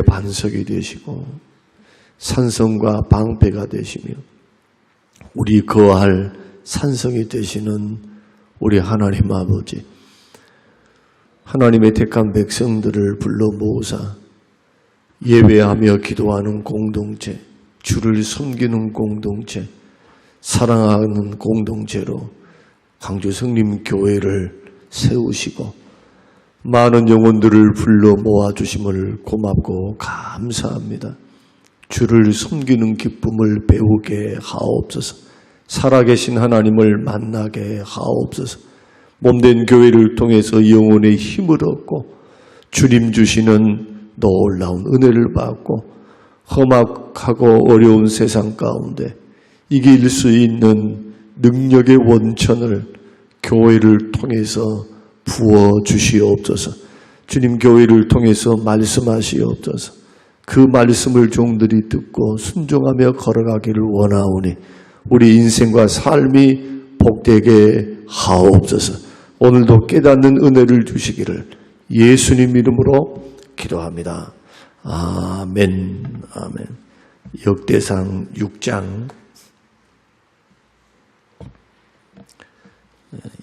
반석이 되시고 산성과 방패가 되시며 우리 거할 산성이 되시는 우리 하나님 아버지, 하나님의 택한 백성들을 불러 모으사 예배하며 기도하는 공동체, 주를 섬기는 공동체, 사랑하는 공동체로 광주 성림교회를 세우시고 많은 영혼들을 불러 모아주심을 고맙고 감사합니다. 주를 섬기는 기쁨을 배우게 하옵소서. 살아계신 하나님을 만나게 하옵소서. 몸된 교회를 통해서 영혼의 힘을 얻고 주님 주시는 놀라운 은혜를 받고 험악하고 어려운 세상 가운데 이길 수 있는 능력의 원천을 교회를 통해서 부어주시옵소서. 주님 교회를 통해서 말씀하시옵소서. 그 말씀을 종들이 듣고 순종하며 걸어가기를 원하오니 우리 인생과 삶이 복되게 하옵소서. 오늘도 깨닫는 은혜를 주시기를 예수님 이름으로 기도합니다. 아멘. 아멘. 역대상 6장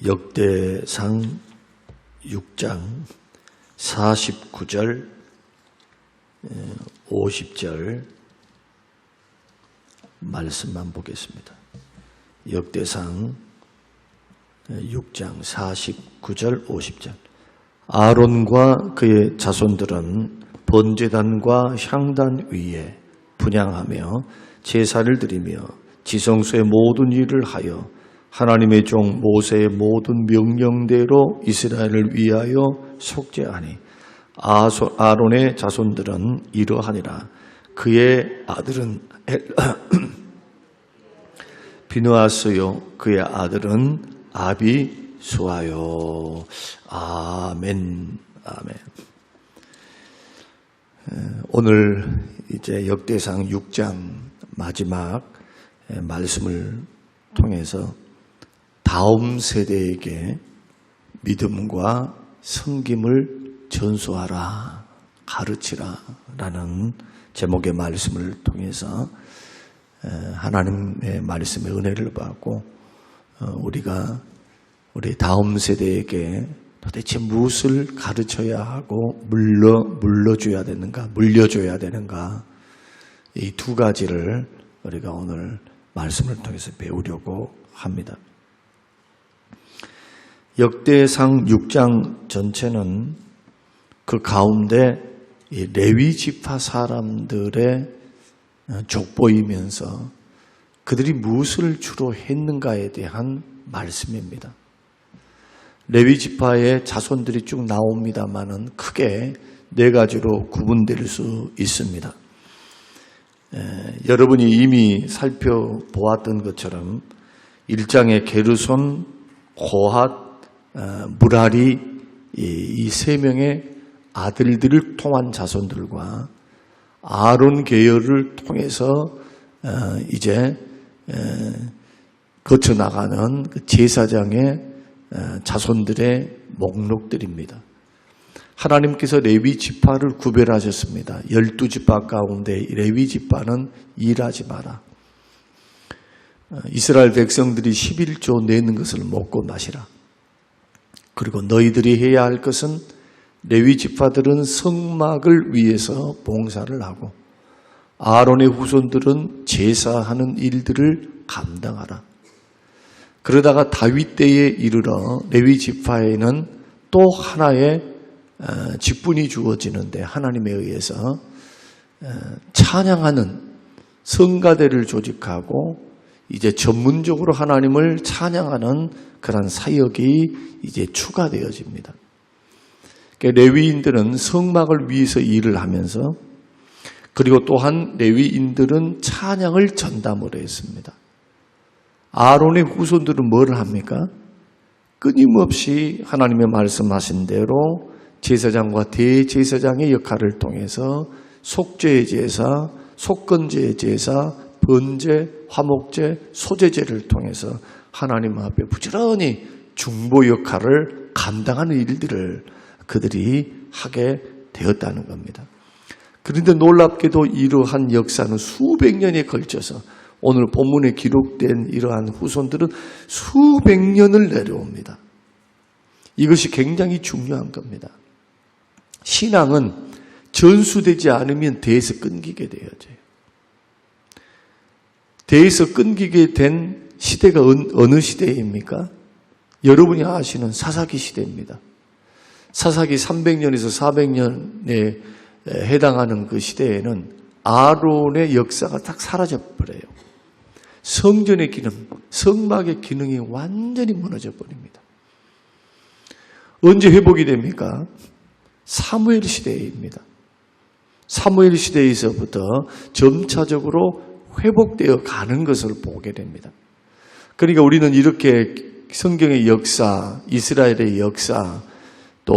역대상 6장 49절 50절 말씀만 보겠습니다. 역대상 6장 49절 50절 아론과 그의 자손들은 번제단과 향단 위에 분향하며 제사를 드리며 지성소의 모든 일을 하여 하나님의 종 모세의 모든 명령대로 이스라엘을 위하여 속죄하니 아론의 자손들은 이러하니라. 그의 아들은 비느하스요 그의 아들은 아비수아요. 아멘. 아멘. 오늘 이제 역대상 6장 마지막 말씀을 통해서 다음 세대에게 믿음과 섬김을 전수하라, 가르치라 라는 제목의 말씀을 통해서 하나님의 말씀의 은혜를 받고 우리가 우리 다음 세대에게 도대체 무엇을 가르쳐야 하고 물려줘야 되는가 이 두 가지를 우리가 오늘 말씀을 통해서 배우려고 합니다. 역대상 6장 전체는 그 가운데 이 레위 지파 사람들의 족보이면서 그들이 무엇을 주로 했는가에 대한 말씀입니다. 레위 지파의 자손들이 쭉 나옵니다만은 크게 네 가지로 구분될 수 있습니다. 여러분이 이미 살펴보았던 것처럼 1장의 게르손, 고핫, 무라리 이 세 명의 아들들을 통한 자손들과 아론 계열을 통해서 이제 거쳐나가는 제사장의 자손들의 목록들입니다. 하나님께서 레위 지파를 구별하셨습니다. 12지파 가운데 레위 지파는 일하지 마라. 이스라엘 백성들이 11조 내는 것을 먹고 마시라. 그리고 너희들이 해야 할 것은 레위 지파들은 성막을 위해서 봉사를 하고 아론의 후손들은 제사하는 일들을 감당하라. 그러다가 다윗 때에 이르러 레위 지파에는 또 하나의 직분이 주어지는데 하나님에 의해서 찬양하는 성가대를 조직하고 이제 전문적으로 하나님을 찬양하는 그런 사역이 이제 추가되어집니다. 그러니까 레위인들은 성막을 위해서 일을 하면서 그리고 또한 레위인들은 찬양을 전담을 했습니다. 아론의 후손들은 뭘 합니까? 끊임없이 하나님의 말씀하신 대로 제사장과 대제사장의 역할을 통해서 속죄의 제사, 속건제의 제사, 번제, 화목제, 소제제를 통해서 하나님 앞에 부지런히 중보 역할을 감당하는 일들을 그들이 하게 되었다는 겁니다. 그런데 놀랍게도 이러한 역사는 수백 년에 걸쳐서 오늘 본문에 기록된 이러한 후손들은 수백 년을 내려옵니다. 이것이 굉장히 중요한 겁니다. 신앙은 전수되지 않으면 대에서 끊기게 되어져요. 대에서 끊기게 된 시대가 어느 시대입니까? 여러분이 아시는 사사기 시대입니다. 사사기 300년에서 400년에 해당하는 그 시대에는 아론의 역사가 딱 사라져버려요. 성전의 기능, 성막의 기능이 완전히 무너져 버립니다. 언제 회복이 됩니까? 사무엘 시대입니다. 사무엘 시대에서부터 점차적으로 회복되어 가는 것을 보게 됩니다. 그러니까 우리는 이렇게 성경의 역사, 이스라엘의 역사, 또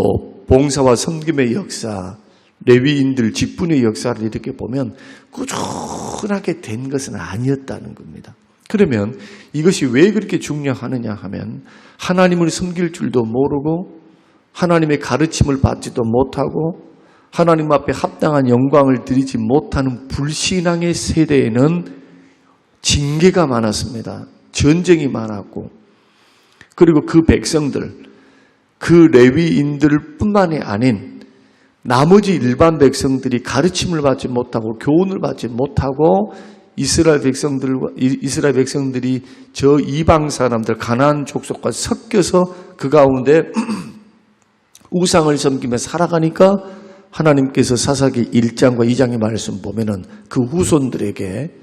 봉사와 섬김의 역사, 레위인들 직분의 역사를 이렇게 보면 꾸준하게 된 것은 아니었다는 겁니다. 그러면 이것이 왜 그렇게 중요하느냐 하면 하나님을 섬길 줄도 모르고 하나님의 가르침을 받지도 못하고 하나님 앞에 합당한 영광을 드리지 못하는 불신앙의 세대에는 징계가 많았습니다. 전쟁이 많았고 그리고 그 백성들, 그 레위인들 뿐만이 아닌 나머지 일반 백성들이 가르침을 받지 못하고 교훈을 받지 못하고 이스라엘 백성들이 저 이방 사람들 가나안 족속과 섞여서 그 가운데 우상을 섬기며 살아가니까 하나님께서 사사기 1장과 2장의 말씀 보면은 그 후손들에게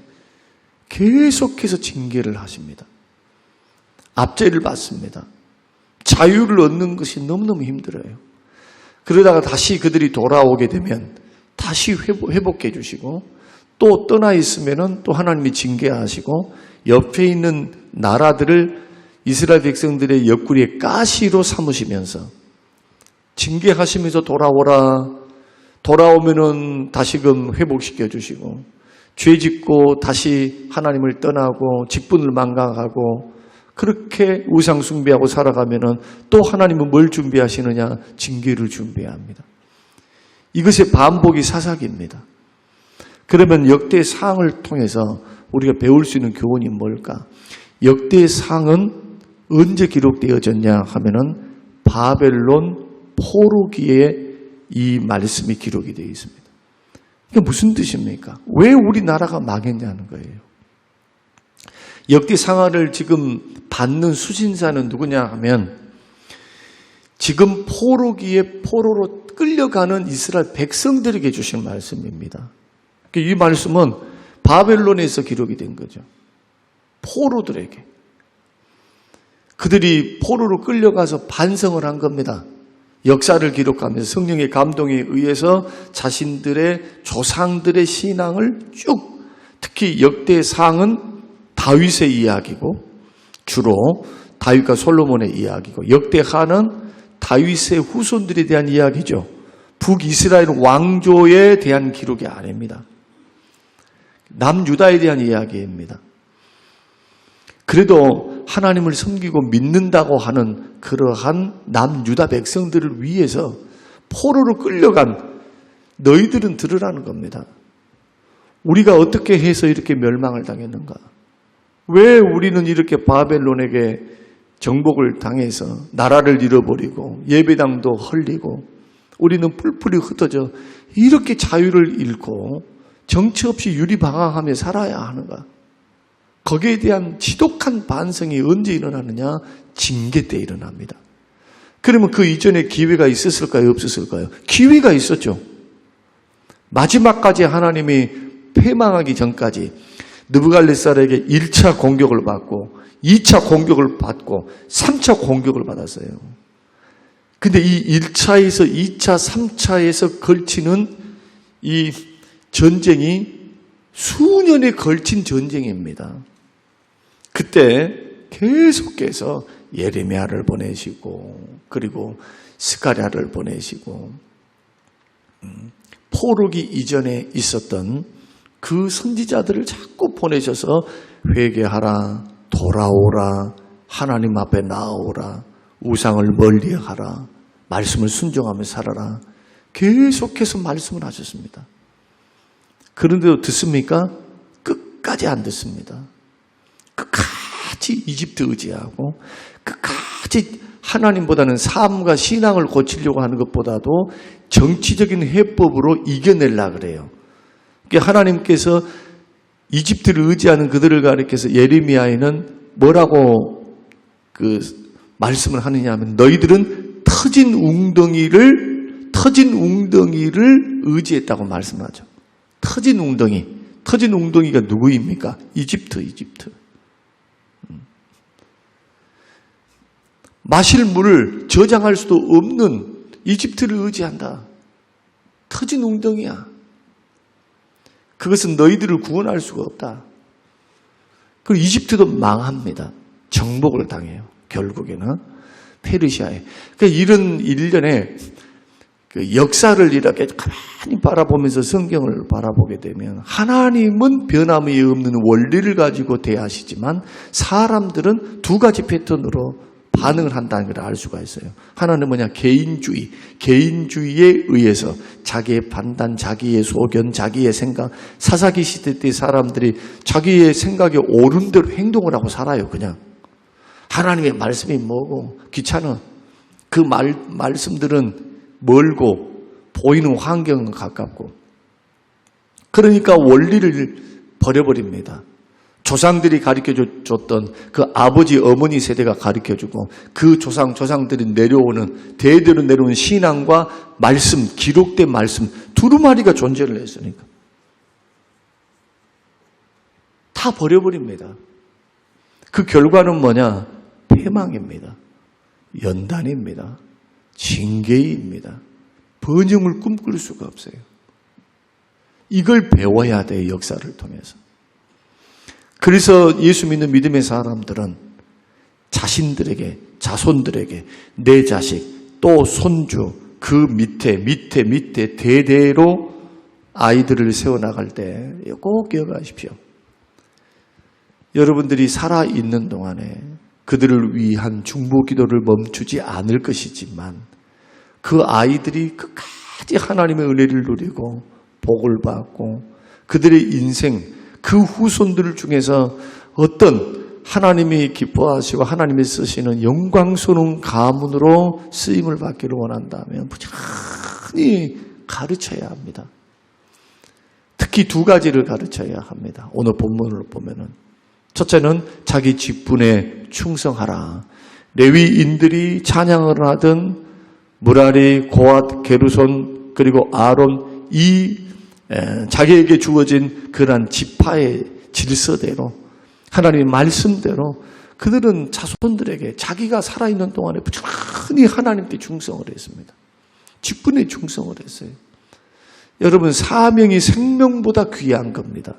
계속해서 징계를 하십니다. 압제를 받습니다. 자유를 얻는 것이 너무너무 힘들어요. 그러다가 다시 그들이 돌아오게 되면 다시 회복해 주시고 또 떠나 있으면은 또 하나님이 징계하시고 옆에 있는 나라들을 이스라엘 백성들의 옆구리에 가시로 삼으시면서 징계하시면서 돌아오면은 다시금 회복시켜 주시고 죄 짓고 다시 하나님을 떠나고 직분을 망각하고 그렇게 우상 숭배하고 살아가면은 또 하나님은 뭘 준비하시느냐? 징계를 준비합니다. 이것의 반복이 사사기입니다. 그러면 역대상을 통해서 우리가 배울 수 있는 교훈이 뭘까? 역대상은 언제 기록되어졌냐 하면은 바벨론 포로기에 이 말씀이 기록이 되어 있습니다. 이게 무슨 뜻입니까? 왜 우리나라가 망했냐는 거예요. 역대상하를 지금 받는 수신사는 누구냐 하면 지금 포로기에 포로로 끌려가는 이스라엘 백성들에게 주신 말씀입니다. 이 말씀은 바벨론에서 기록이 된 거죠. 포로들에게. 그들이 포로로 끌려가서 반성을 한 겁니다. 역사를 기록하면서 성령의 감동에 의해서 자신들의 조상들의 신앙을 쭉, 특히 역대상은 다윗의 이야기고 주로 다윗과 솔로몬의 이야기고 역대하는 다윗의 후손들에 대한 이야기죠. 북이스라엘 왕조에 대한 기록이 아닙니다. 남유다에 대한 이야기입니다. 그래도 하나님을 섬기고 믿는다고 하는 그러한 남유다 백성들을 위해서 포로로 끌려간 너희들은 들으라는 겁니다. 우리가 어떻게 해서 이렇게 멸망을 당했는가? 왜 우리는 이렇게 바벨론에게 정복을 당해서 나라를 잃어버리고 예배당도 헐리고 우리는 풀풀이 흩어져 이렇게 자유를 잃고 정처 없이 유리방황하며 살아야 하는가? 거기에 대한 지독한 반성이 언제 일어나느냐? 징계 때 일어납니다. 그러면 그 이전에 기회가 있었을까요? 없었을까요? 기회가 있었죠. 마지막까지 하나님이 패망하기 전까지 느부갈네살에게 1차 공격을 받고 2차 공격을 받고 3차 공격을 받았어요. 근데 이 1차에서 2차, 3차에서 걸치는 이 전쟁이 수년에 걸친 전쟁입니다. 그때 계속해서 예레미야를 보내시고 그리고 스가랴를 보내시고 포로기 이전에 있었던 그 선지자들을 자꾸 보내셔서 회개하라, 돌아오라, 하나님 앞에 나아오라, 우상을 멀리하라, 말씀을 순종하며 살아라. 계속해서 말씀을 하셨습니다. 그런데도 듣습니까? 끝까지 안 듣습니다. 끝까지 이집트 의지하고 끝까지 하나님보다는 삶과 신앙을 고치려고 하는 것보다도 정치적인 해법으로 이겨내려고 그래요. 그러니까 하나님께서 이집트를 의지하는 그들을 가리켜서 예레미야에는 뭐라고 말씀을 하느냐 하면 너희들은 터진 웅덩이를 의지했다고 말씀하죠. 터진 웅덩이가 누구입니까? 이집트. 마실 물을 저장할 수도 없는 이집트를 의지한다. 터진 웅덩이야. 그것은 너희들을 구원할 수가 없다. 그리고 이집트도 망합니다. 정복을 당해요. 결국에는 페르시아에. 그러니까 이런 일련의 역사를 이렇게 가만히 바라보면서 성경을 바라보게 되면 하나님은 변함이 없는 원리를 가지고 대하시지만 사람들은 두 가지 패턴으로 반응을 한다는 걸 알 수가 있어요. 하나는 뭐냐? 개인주의에 의해서 자기의 판단, 자기의 소견, 자기의 생각. 사사기 시대 때 사람들이 자기의 생각에 옳은 대로 행동을 하고 살아요. 그냥 하나님의 말씀이 뭐고 귀찮아. 그 말씀들은 멀고 보이는 환경은 가깝고 그러니까 원리를 버려버립니다. 조상들이 가르쳐줬던 그 아버지 어머니 세대가 가르쳐주고 그 조상들이 내려오는 대대로 내려오는 신앙과 말씀, 기록된 말씀 두루마리가 존재를 했으니까 다 버려버립니다. 그 결과는 뭐냐? 패망입니다. 연단입니다. 징계입니다. 번영을 꿈꿀 수가 없어요. 이걸 배워야 돼요. 역사를 통해서. 그래서 예수 믿는 믿음의 사람들은 자신들에게, 자손들에게 내 자식, 또 손주, 그 밑에 대대로 아이들을 세워나갈 때 꼭 기억하십시오. 여러분들이 살아있는 동안에 그들을 위한 중보 기도를 멈추지 않을 것이지만 그 아이들이 끝까지 하나님의 은혜를 누리고 복을 받고 그들의 인생 그 후손들 중에서 어떤 하나님이 기뻐하시고 하나님이 쓰시는 영광스러운 가문으로 쓰임을 받기를 원한다면 부지런히 가르쳐야 합니다. 특히 두 가지를 가르쳐야 합니다. 오늘 본문을 보면은 첫째는 자기 직분에 충성하라. 레위인들이 찬양을 하든 무라리, 고앗, 게르손 그리고 아론 자기에게 주어진 그러한 지파의 질서대로 하나님의 말씀대로 그들은 자손들에게 자기가 살아있는 동안에 부지런히 하나님께 충성을 했습니다. 직분에 충성을 했어요. 여러분 사명이 생명보다 귀한 겁니다.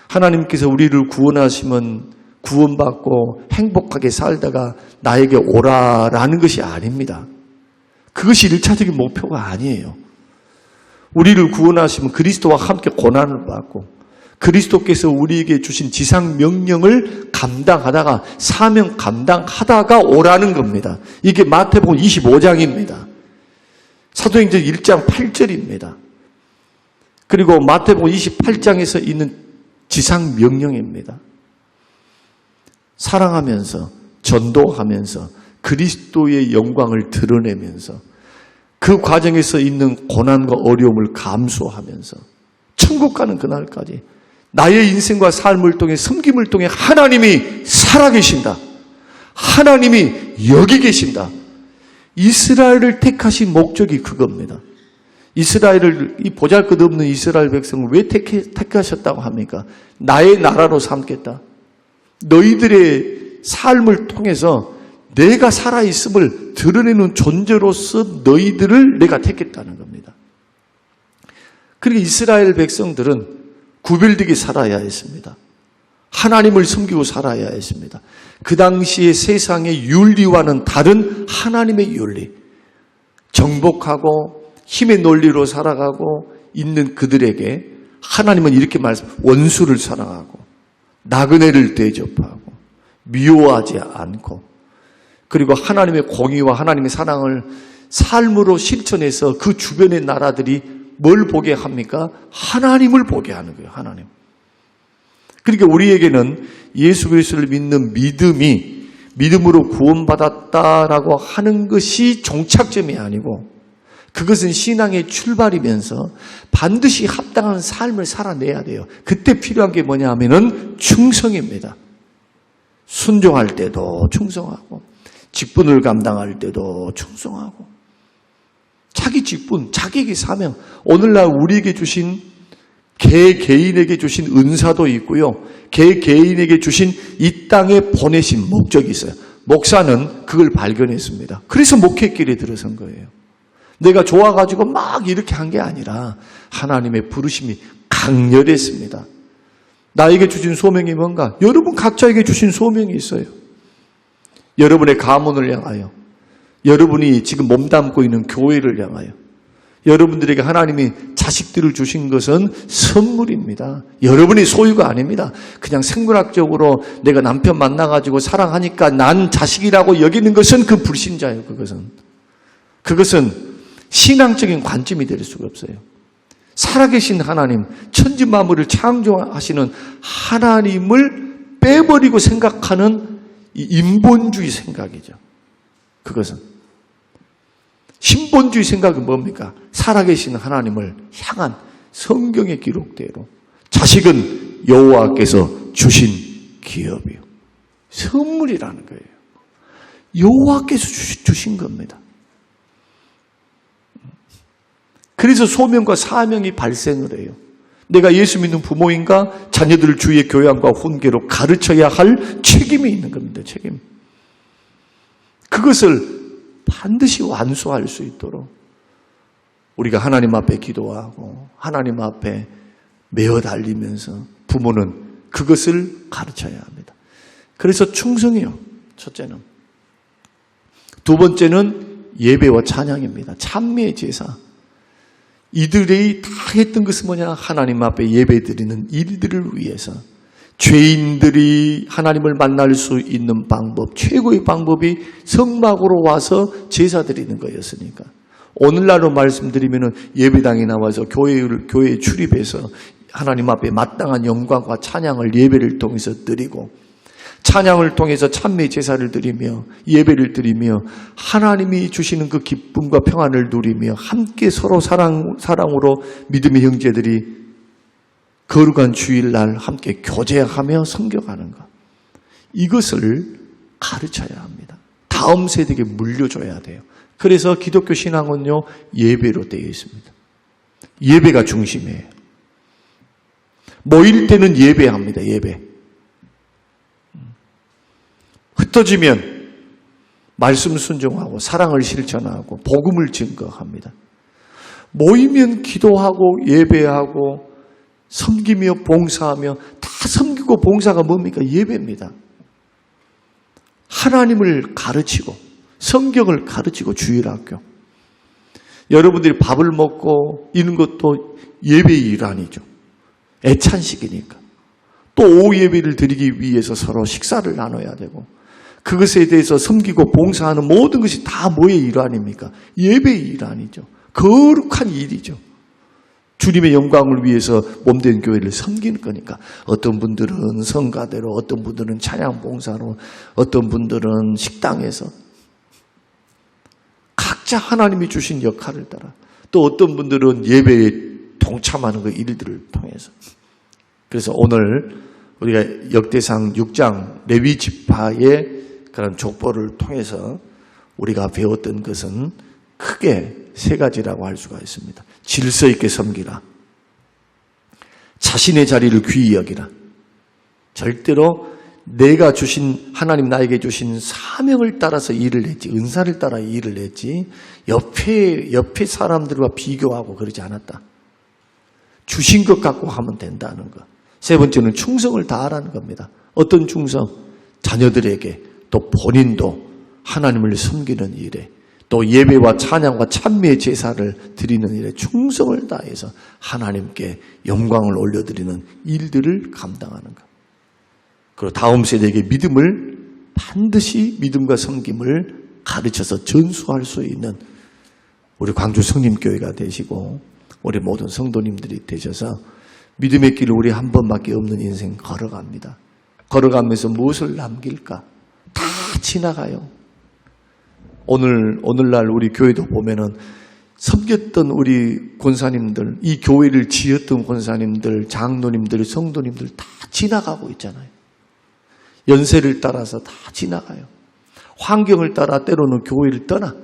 하나님께서 우리를 구원하시면 구원받고 행복하게 살다가 나에게 오라라는 것이 아닙니다. 그것이 1차적인 목표가 아니에요. 우리를 구원하시면 그리스도와 함께 고난을 받고 그리스도께서 우리에게 주신 지상 명령을 감당하다가 사명 감당하다가 오라는 겁니다. 이게 마태복음 25장입니다. 사도행전 1장 8절입니다. 그리고 마태복음 28장에서 있는 지상 명령입니다. 사랑하면서 전도하면서 그리스도의 영광을 드러내면서 그 과정에서 있는 고난과 어려움을 감수하면서 천국 가는 그날까지 나의 인생과 삶을 통해 섬김을 통해 하나님이 살아계신다. 하나님이 여기 계신다. 이스라엘을 택하신 목적이 그겁니다. 이스라엘을 이 보잘것없는 이스라엘 백성을 왜 택하셨다고 합니까? 나의 나라로 삼겠다. 너희들의 삶을 통해서 내가 살아있음을 드러내는 존재로서 너희들을 내가 택했다는 겁니다. 그리고 이스라엘 백성들은 구별되게 살아야 했습니다. 하나님을 섬기고 살아야 했습니다. 그 당시에 세상의 윤리와는 다른 하나님의 윤리, 정복하고 힘의 논리로 살아가고 있는 그들에게 하나님은 이렇게 원수를 사랑하고 나그네를 대접하고 미워하지 않고 그리고 하나님의 공의와 하나님의 사랑을 삶으로 실천해서 그 주변의 나라들이 뭘 보게 합니까? 하나님을 보게 하는 거예요. 하나님. 그러니까 우리에게는 예수 그리스도를 믿는 믿음이 믿음으로 구원받았다라고 하는 것이 종착점이 아니고 그것은 신앙의 출발이면서 반드시 합당한 삶을 살아내야 돼요. 그때 필요한 게 뭐냐 하면은 충성입니다. 순종할 때도 충성하고 직분을 감당할 때도 충성하고 자기 직분, 자기에게 사명, 오늘날 우리에게 주신 개인에게 주신 은사도 있고요. 개인에게 주신 이 땅에 보내신 목적이 있어요. 목사는 그걸 발견했습니다. 그래서 목회길에 들어선 거예요. 내가 좋아가지고 막 이렇게 한 게 아니라 하나님의 부르심이 강렬했습니다. 나에게 주신 소명이 뭔가? 여러분 각자에게 주신 소명이 있어요. 여러분의 가문을 향하여, 여러분이 지금 몸담고 있는 교회를 향하여, 여러분들에게 하나님이 자식들을 주신 것은 선물입니다. 여러분의 소유가 아닙니다. 그냥 생물학적으로 내가 남편 만나가지고 사랑하니까 난 자식이라고 여기는 것은 그 불신자예요. 그것은 신앙적인 관점이 될 수가 없어요. 살아계신 하나님, 천지만물을 창조하시는 하나님을 빼버리고 생각하는 이 인본주의 생각이죠. 그것은 신본주의 생각은 뭡니까? 살아계신 하나님을 향한 성경의 기록대로 자식은 여호와께서 주신 기업이요, 선물이라는 거예요. 여호와께서 주신 겁니다. 그래서 소명과 사명이 발생을 해요. 내가 예수 믿는 부모인가 자녀들을 주의 교양과 훈계로 가르쳐야 할 책임이 있는 겁니다. 책임. 그것을 반드시 완수할 수 있도록 우리가 하나님 앞에 기도하고 하나님 앞에 매어 달리면서 부모는 그것을 가르쳐야 합니다. 그래서 충성이요. 첫째는. 두 번째는 예배와 찬양입니다. 찬미의 제사. 이들이 다 했던 것은 뭐냐? 하나님 앞에 예배드리는 일들을 위해서 죄인들이 하나님을 만날 수 있는 방법, 최고의 방법이 성막으로 와서 제사 드리는 거였으니까. 오늘날로 말씀드리면 예배당에 나와서 교회에 출입해서 하나님 앞에 마땅한 영광과 찬양을 예배를 통해서 드리고 찬양을 통해서 찬미 제사를 드리며 예배를 드리며 하나님이 주시는 그 기쁨과 평안을 누리며 함께 서로 사랑으로 믿음의 형제들이 거룩한 주일날 함께 교제하며 섬겨가는 것. 이것을 가르쳐야 합니다. 다음 세대에게 물려줘야 돼요. 그래서 기독교 신앙은요, 예배로 되어 있습니다. 예배가 중심이에요. 모일 때는 예배합니다. 예배. 흩어지면 말씀 순종하고 사랑을 실천하고 복음을 증거합니다. 모이면 기도하고 예배하고 섬기며 봉사하며 다 섬기고 봉사가 뭡니까? 예배입니다. 하나님을 가르치고 성경을 가르치고 주일학교. 여러분들이 밥을 먹고 이런 것도 예배의 일환이죠. 애찬식이니까. 또 오후 예배를 드리기 위해서 서로 식사를 나눠야 되고 그것에 대해서 섬기고 봉사하는 모든 것이 다 뭐의 일환입니까? 예배의 일환이죠. 거룩한 일이죠. 주님의 영광을 위해서 몸된 교회를 섬기는 거니까 어떤 분들은 성가대로, 어떤 분들은 찬양 봉사로, 어떤 분들은 식당에서 각자 하나님이 주신 역할을 따라 또 어떤 분들은 예배에 동참하는 그 일들을 통해서. 그래서 오늘 우리가 역대상 6장 레위 지파의 그런 족보를 통해서 우리가 배웠던 것은 크게 세 가지라고 할 수가 있습니다. 질서 있게 섬기라. 자신의 자리를 귀히 여기라. 절대로 내가 주신, 하나님 나에게 주신 사명을 따라서 일을 했지, 은사를 따라 일을 했지, 옆에 사람들과 비교하고 그러지 않았다. 주신 것 갖고 하면 된다는 것. 세 번째는 충성을 다하라는 겁니다. 어떤 충성? 자녀들에게, 또 본인도 하나님을 섬기는 일에, 또 예배와 찬양과 찬미의 제사를 드리는 일에 충성을 다해서 하나님께 영광을 올려드리는 일들을 감당하는 것. 그리고 다음 세대에게 믿음을 반드시 믿음과 섬김을 가르쳐서 전수할 수 있는 우리 광주 성림교회가 되시고 우리 모든 성도님들이 되셔서 믿음의 길을 우리 한 번밖에 없는 인생 걸어갑니다. 걸어가면서 무엇을 남길까? 다 지나가요. 오늘날 우리 교회도 보면은 섬겼던 우리 권사님들, 이 교회를 지었던 권사님들, 장로님들, 성도님들 다 지나가고 있잖아요. 연세를 따라서 다 지나가요. 환경을 따라 때로는 교회를 떠나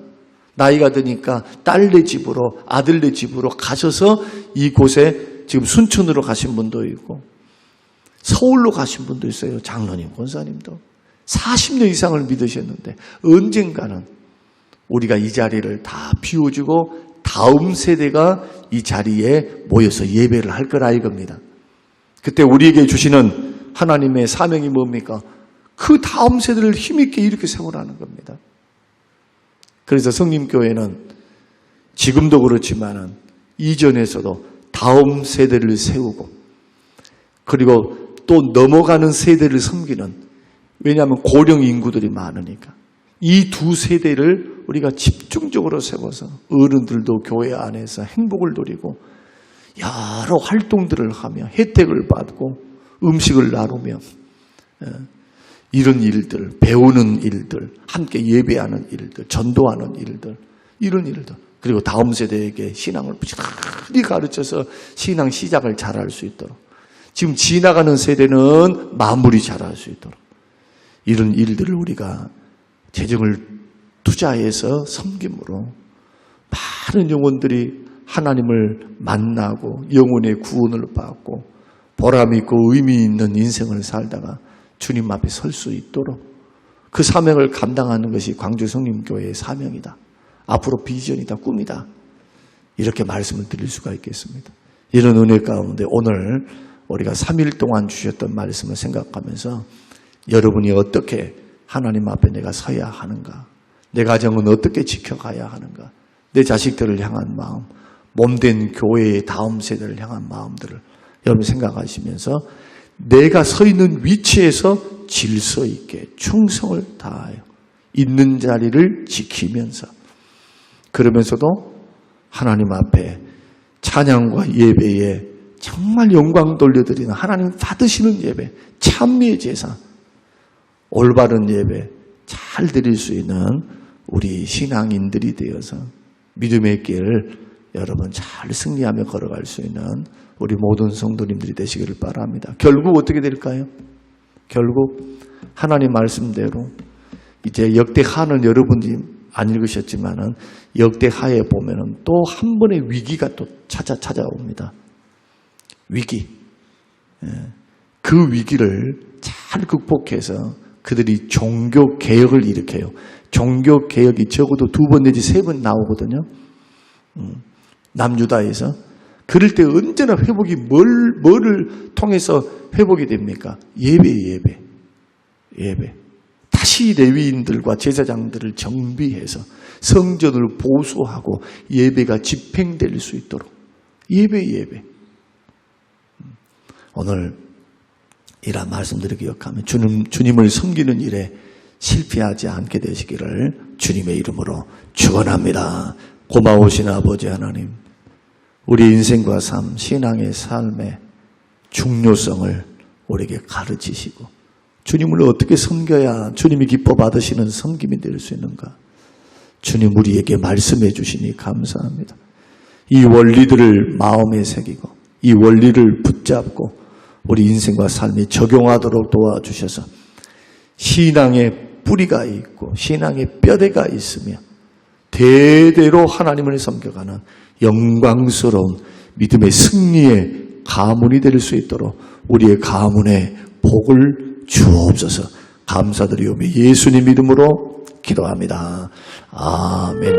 나이가 드니까 딸네 집으로, 아들네 집으로 가셔서 이곳에 지금 순천으로 가신 분도 있고 서울로 가신 분도 있어요. 장로님, 권사님도 40년 이상을 믿으셨는데 언젠가는 우리가 이 자리를 다 비워주고 다음 세대가 이 자리에 모여서 예배를 할 거라 이겁니다. 그때 우리에게 주시는 하나님의 사명이 뭡니까? 그 다음 세대를 힘있게 이렇게 세우라는 겁니다. 그래서 성림교회는 지금도 그렇지만은 이전에서도 다음 세대를 세우고 그리고 또 넘어가는 세대를 섬기는, 왜냐하면 고령 인구들이 많으니까 이 두 세대를 우리가 집중적으로 세워서 어른들도 교회 안에서 행복을 누리고 여러 활동들을 하며 혜택을 받고 음식을 나누며 이런 일들, 배우는 일들, 함께 예배하는 일들, 전도하는 일들, 이런 일들, 그리고 다음 세대에게 신앙을 부지런히 가르쳐서 신앙 시작을 잘할 수 있도록, 지금 지나가는 세대는 마무리 잘할 수 있도록 이런 일들을 우리가 재정을 투자해서 섬김으로 많은 영혼들이 하나님을 만나고 영혼의 구원을 받고 보람 있고 의미 있는 인생을 살다가 주님 앞에 설 수 있도록 그 사명을 감당하는 것이 광주 성림교회의 사명이다. 앞으로 비전이다, 꿈이다. 이렇게 말씀을 드릴 수가 있겠습니다. 이런 은혜 가운데 오늘 우리가 3일 동안 주셨던 말씀을 생각하면서 여러분이 어떻게 하나님 앞에 내가 서야 하는가, 내 가정은 어떻게 지켜가야 하는가, 내 자식들을 향한 마음, 몸된 교회의 다음 세대를 향한 마음들을 여러분 생각하시면서 내가 서 있는 위치에서 질서 있게 충성을 다하여 있는 자리를 지키면서, 그러면서도 하나님 앞에 찬양과 예배에 정말 영광 돌려드리는, 하나님 받으시는 예배, 찬미의 제사, 올바른 예배 잘 드릴 수 있는 우리 신앙인들이 되어서 믿음의 길을 여러분 잘 승리하며 걸어갈 수 있는 우리 모든 성도님들이 되시기를 바랍니다. 결국 어떻게 될까요? 결국 하나님 말씀대로 이제 역대하는 여러분이 안 읽으셨지만은 역대하에 보면은 또 한 번의 위기가 또 찾아옵니다. 위기. 그 위기를 잘 극복해서 그들이 종교 개혁을 일으켜요. 종교 개혁이 적어도 2번 내지 3번 나오거든요. 남유다에서. 그럴 때 언제나 회복이 뭐를 통해서 회복이 됩니까? 예배. 다시 레위인들과 제사장들을 정비해서 성전을 보수하고 예배가 집행될 수 있도록 예배. 오늘 이런 말씀들을 기억하면 주님을 섬기는 일에 실패하지 않게 되시기를 주님의 이름으로 축원합니다. 고마우신 아버지 하나님, 우리 인생과 삶, 신앙의 삶의 중요성을 우리에게 가르치시고 주님을 어떻게 섬겨야 주님이 기뻐 받으시는 섬김이 될 수 있는가, 주님 우리에게 말씀해 주시니 감사합니다. 이 원리들을 마음에 새기고 이 원리를 붙잡고 우리 인생과 삶이 적용하도록 도와주셔서 신앙의 뿌리가 있고 신앙의 뼈대가 있으며 대대로 하나님을 섬겨가는 영광스러운 믿음의 승리의 가문이 될 수 있도록 우리의 가문에 복을 주옵소서. 감사드리오며 예수님 이름으로 기도합니다. 아멘.